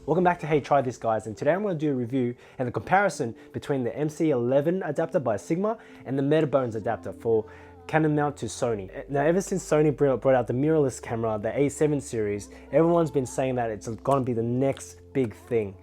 Welcome back to Hey Try This guys, and today I'm going to do a review and a comparison between the MC11 adapter by Sigma and the Metabones adapter for Canon mount to Sony. Now ever since Sony brought out the mirrorless camera, the A7 series, everyone's been saying that it's going to be the next big thing.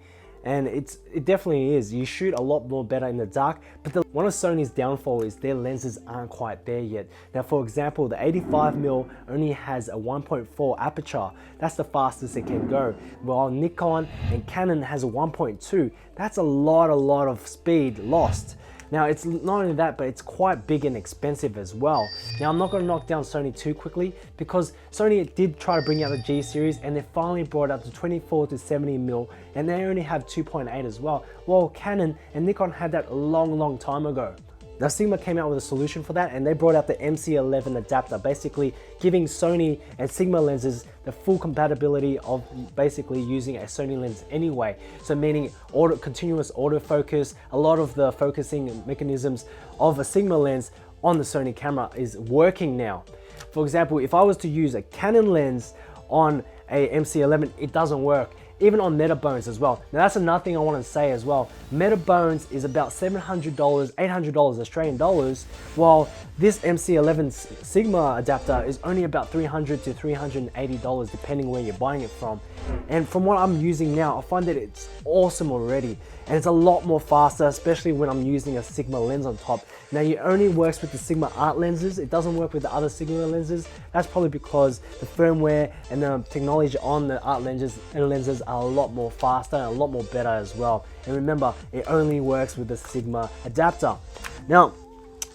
And it definitely is. You shoot a lot more better in the dark, but one of Sony's downfall is their lenses aren't quite there yet. Now, for example, the 85mm only has a 1.4 aperture. That's the fastest it can go. While Nikon and Canon has a 1.2. That's a lot of speed lost. Now, it's not only that, but it's quite big and expensive as well. Now, I'm not going to knock down Sony too quickly because Sony did try to bring out the G series and they finally brought out the 24 to 70mm and they only have 2.8 as well. While Canon and Nikon had that a long time ago. Now, Sigma came out with a solution for that and they brought out the MC11 adapter, basically giving Sony and Sigma lenses the full compatibility of basically using a Sony lens anyway. So meaning continuous autofocus, a lot of the focusing mechanisms of a Sigma lens on the Sony camera is working now. For example, if I was to use a Canon lens on a MC11, it doesn't work. Even on Metabones as well. Now that's another thing I want to say as well. Metabones is about $700, $800 Australian dollars, while this MC11 Sigma adapter is only about $300 to $380 depending where you're buying it from. And from what I'm using now, I find that it's awesome already. And it's a lot more faster, especially when I'm using a Sigma lens on top. Now, it only works with the Sigma art lenses. It doesn't work with the other Sigma lenses. That's probably because the firmware and the technology on the art lenses are a lot more faster and a lot more better as well. And remember, it only works with the Sigma adapter. Now,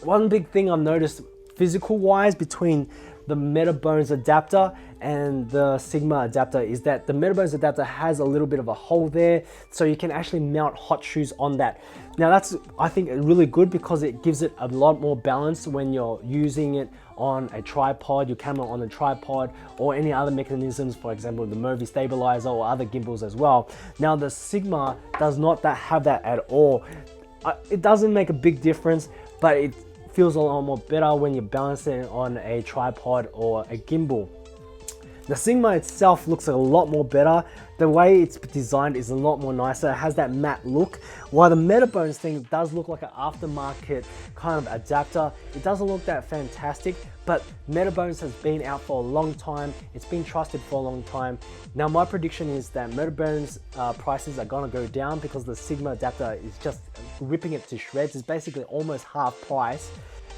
one big thing I've noticed physical wise between the Metabones adapter and the Sigma adapter is that the Metabones adapter has a little bit of a hole there, so you can actually mount hot shoes on that. Now that's, I think, really good because it gives it a lot more balance when you're using it on a tripod, your camera on a tripod, or any other mechanisms, for example, the movie stabilizer or other gimbals as well. Now the Sigma does not have that at all. It doesn't make a big difference, but it feels a lot more better when you're balancing it on a tripod or a gimbal. The Sigma itself looks a lot more better. The way it's designed is a lot more nicer. It has that matte look. While the Metabones thing does look like an aftermarket kind of adapter, it doesn't look that fantastic, but Metabones has been out for a long time. It's been trusted for a long time. Now my prediction is that Metabones prices are gonna go down because the Sigma adapter is just ripping it to shreds. It's basically almost half price.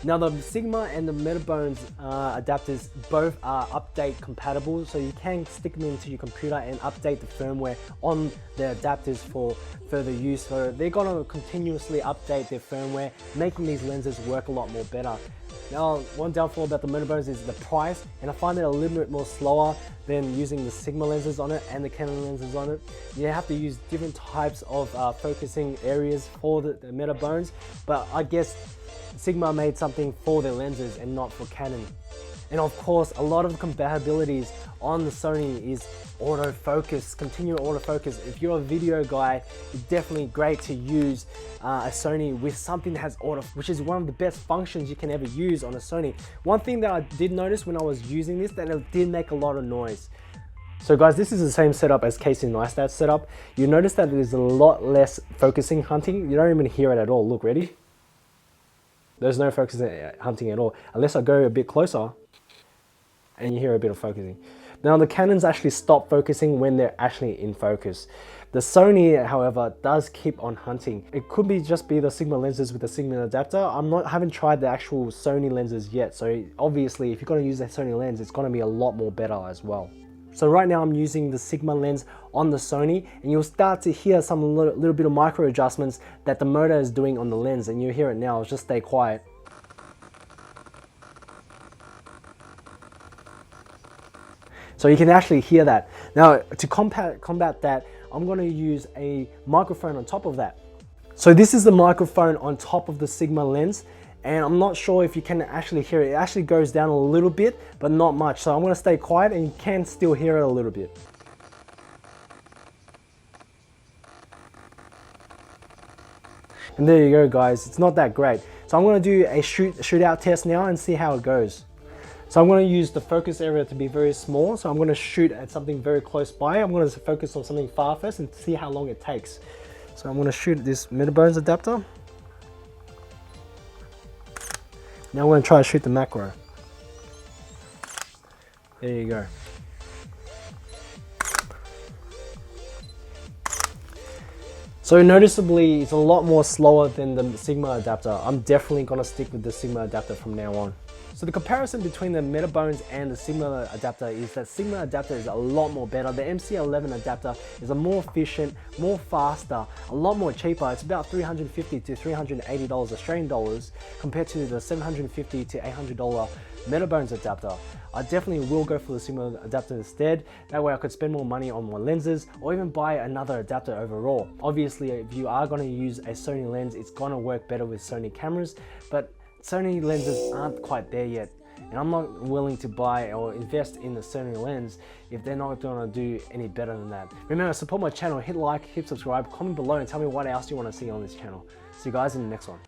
Now the Sigma and the Metabones adapters both are update compatible, so you can stick them into your computer and update the firmware on the adapters for further use. So they're gonna continuously update their firmware, making these lenses work a lot more better. Now, one downfall about the Metabones is the price, and I find it a little bit more slower than using the Sigma lenses on it and the Canon lenses on it. You have to use different types of focusing areas for the Metabones, but I guess Sigma made something for their lenses and not for Canon. And of course, a lot of the compatibilities on the Sony is autofocus, continual autofocus. If you're a video guy, it's definitely great to use a Sony with something that has auto, which is one of the best functions you can ever use on a Sony. One thing that I did notice when I was using this, that it did make a lot of noise. So guys, this is the same setup as Casey Neistat's setup. You notice that there's a lot less focusing hunting. You don't even hear it at all. Look, ready? There's no focusing hunting at all, unless I go a bit closer and you hear a bit of focusing. Now the Canons actually stop focusing when they're actually in focus. The Sony, however, does keep on hunting. It could just be the Sigma lenses with the Sigma adapter. I haven't tried the actual Sony lenses yet, so obviously if you're gonna use a Sony lens, it's gonna be a lot more better as well. So right now I'm using the Sigma lens on the Sony, and you'll start to hear some little bit of micro adjustments that the motor is doing on the lens, and you hear it now. Just stay quiet. So you can actually hear that. Now to combat that, I'm going to use a microphone on top of that. So this is the microphone on top of the Sigma lens, and I'm not sure if you can actually hear it. It actually goes down a little bit, but not much. So I'm going to stay quiet and you can still hear it a little bit. And there you go guys, it's not that great. So I'm going to do a shootout test now and see how it goes. So I'm going to use the focus area to be very small. So I'm going to shoot at something very close by. I'm going to focus on something far first and see how long it takes. So I'm going to shoot this Metabones adapter. Now I'm going to try to shoot the macro. There you go. So noticeably, it's a lot more slower than the Sigma adapter. I'm definitely gonna stick with the Sigma adapter from now on. So the comparison between the Metabones and the Sigma adapter is that Sigma adapter is a lot more better. The MC11 adapter is a more efficient, more faster, a lot more cheaper. It's about $350 to $380 Australian dollars compared to the $750 to $800 Metabones adapter. I definitely will go for the Sigma adapter instead. That way I could spend more money on my lenses or even buy another adapter overall. Obviously, if you are going to use a Sony lens, it's going to work better with Sony cameras, but Sony lenses aren't quite there yet. And I'm not willing to buy or invest in the Sony lens if they're not going to do any better than that. Remember, support my channel, hit like, hit subscribe, comment below and tell me what else you want to see on this channel. See you guys in the next one.